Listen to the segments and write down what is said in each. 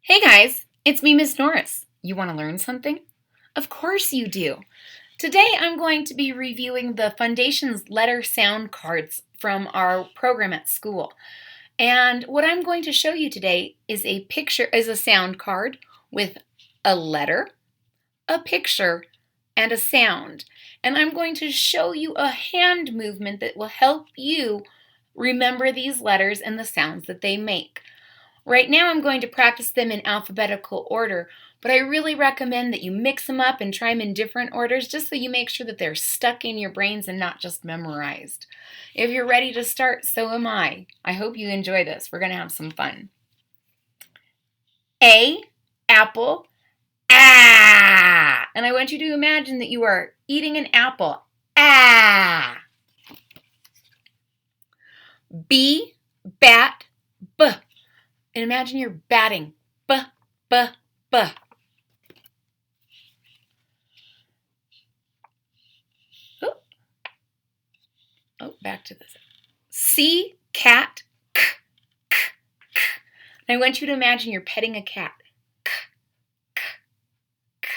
Hey guys, it's me, Miss Norris. You want to learn something? Of course you do. Today I'm going to be reviewing the Foundation's letter sound cards from our program at school. And what I'm going to show you today is a sound card with a letter, a picture, and a sound. And I'm going to show you a hand movement that will help you remember these letters and the sounds that they make. Right now I'm going to practice them in alphabetical order, but I really recommend that you mix them up and try them in different orders just so you make sure that they're stuck in your brains and not just memorized. If you're ready to start, so am I. I hope you enjoy this. We're going to have some fun. A, apple, ah! And I want you to imagine that you are eating an apple. Ah! B, bat, b. And imagine you're batting. B, b, b. Oh, back to this. C, cat, k, k, k. And I want you to imagine you're petting a cat. K, k, k.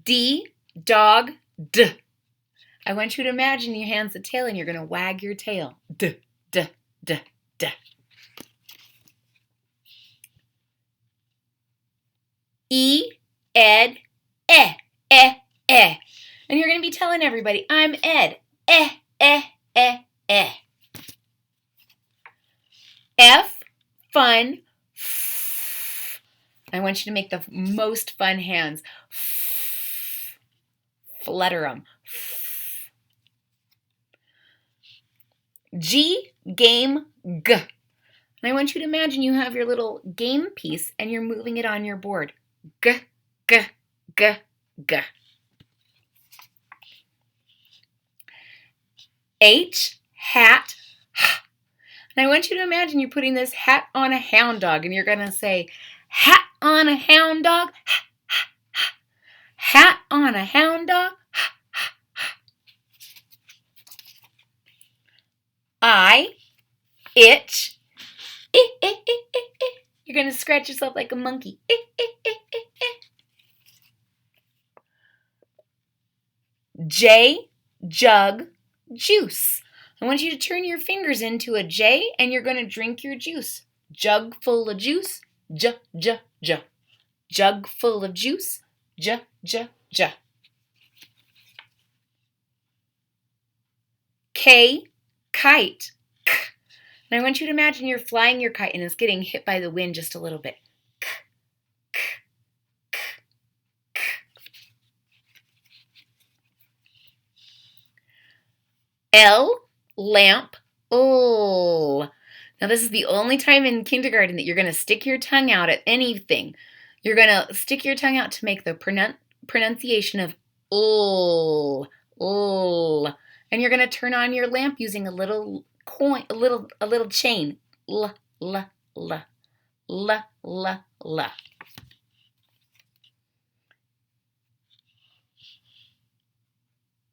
D, dog, d. I want you to imagine your hand's the tail and you're going to wag your tail. D, d, d, d. E, ed, eh, eh, eh. And you're going to be telling everybody, I'm Ed. Eh, eh, eh, eh. F, fun, f. I want you to make the most fun hands. F. Flutter them. F. G, game, g. And I want you to imagine you have your little game piece and you're moving it on your board. G, g, g, g. H, hat, h. And I want you to imagine you're putting this hat on a hound dog and you're going to say, hat on a hound dog, h, h, h. Hat on a hound dog, h, h, h. I, itch, eh, eh, eh, eh, eh. You're going to scratch yourself like a monkey. Eh, eh, eh, eh, eh. J, jug, juice. I want you to turn your fingers into a J and you're going to drink your juice. Jug full of juice, j, j, j. Jug full of juice, j, j, j. K, kite, k. And I want you to imagine you're flying your kite and it's getting hit by the wind just a little bit. K, k, k, k. L, lamp, l. Now this is the only time in kindergarten that you're going to stick your tongue out at anything. You're going to stick your tongue out to make the pronunciation of l, l. And you're going to turn on your lamp using a little coin, a little chain. L, l, l, l, l, l.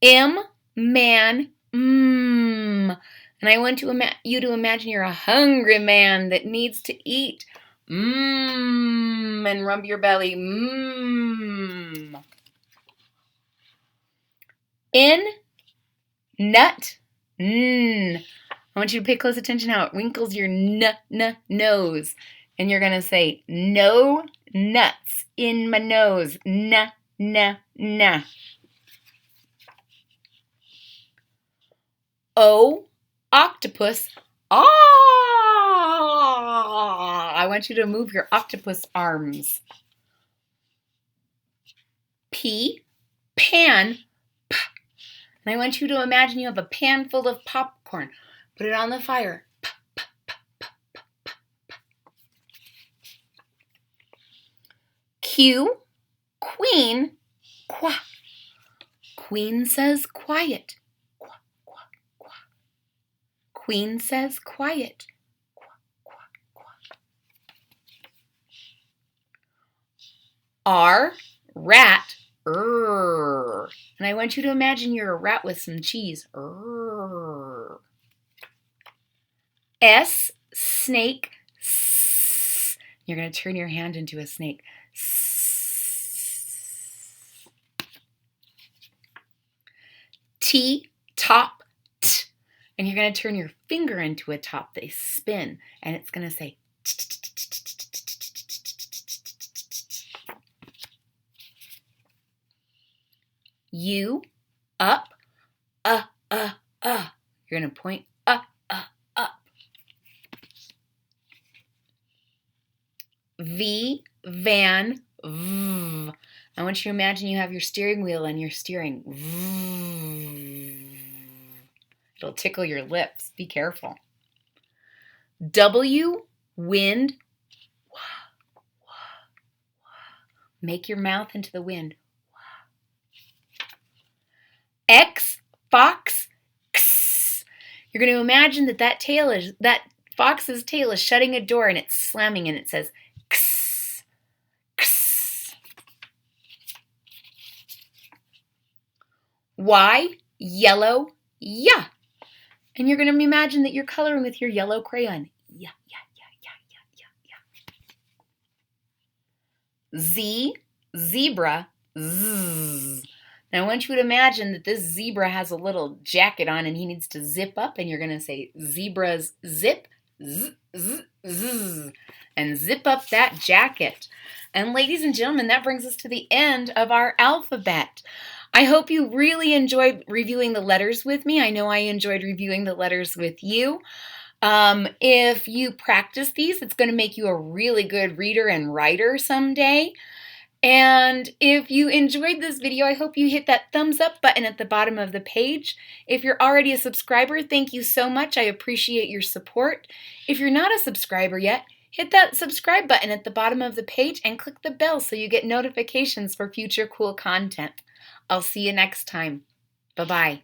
M, man, mmm. And I want you to imagine you're a hungry man that needs to eat. Mmm. And rub your belly. Mmm. N, nut, n. I want you to pay close attention how it wrinkles your nose. And you're going to say, no nuts in my nose. N, n, n. O, octopus. Ah! I want you to move your octopus arms. P, pan, p. And I want you to imagine you have a pan full of popcorn. Put it on the fire. P, p, p, p, p, p, p. Q, queen, qua. Queen says quiet. Qua, qua, qua. Queen says quiet. Qua, qua, qua. R, rat, and I want you to imagine you're a rat with some cheese. S, snake, You're going to turn your hand into a snake. T, top, t. And you're going to turn your finger into a top. They spin, and it's going to say U, up, You're going to point up. V, van, v. I want you to imagine you have your steering wheel and you're steering. It'll tickle your lips. Be careful. W, wind. Make your mouth into the wind. X, fox, x. You're going to imagine that fox's tail is shutting a door and it's slamming and it says x, x. Y, yellow, yeah. And you're going to imagine that you're coloring with your yellow crayon. Yeah. Z, zebra, zzz. Now I want you to imagine that this zebra has a little jacket on and he needs to zip up, and you're going to say zebras zip, zzz, zzz, zzz, and zip up that jacket. And ladies and gentlemen, that brings us to the end of our alphabet. I hope you really enjoyed reviewing the letters with me. I know I enjoyed reviewing the letters with you. If you practice these, it's going to make you a really good reader and writer someday. And if you enjoyed this video, I hope you hit that thumbs up button at the bottom of the page. If you're already a subscriber, thank you so much. I appreciate your support. If you're not a subscriber yet, hit that subscribe button at the bottom of the page and click the bell so you get notifications for future cool content. I'll see you next time. Bye-bye.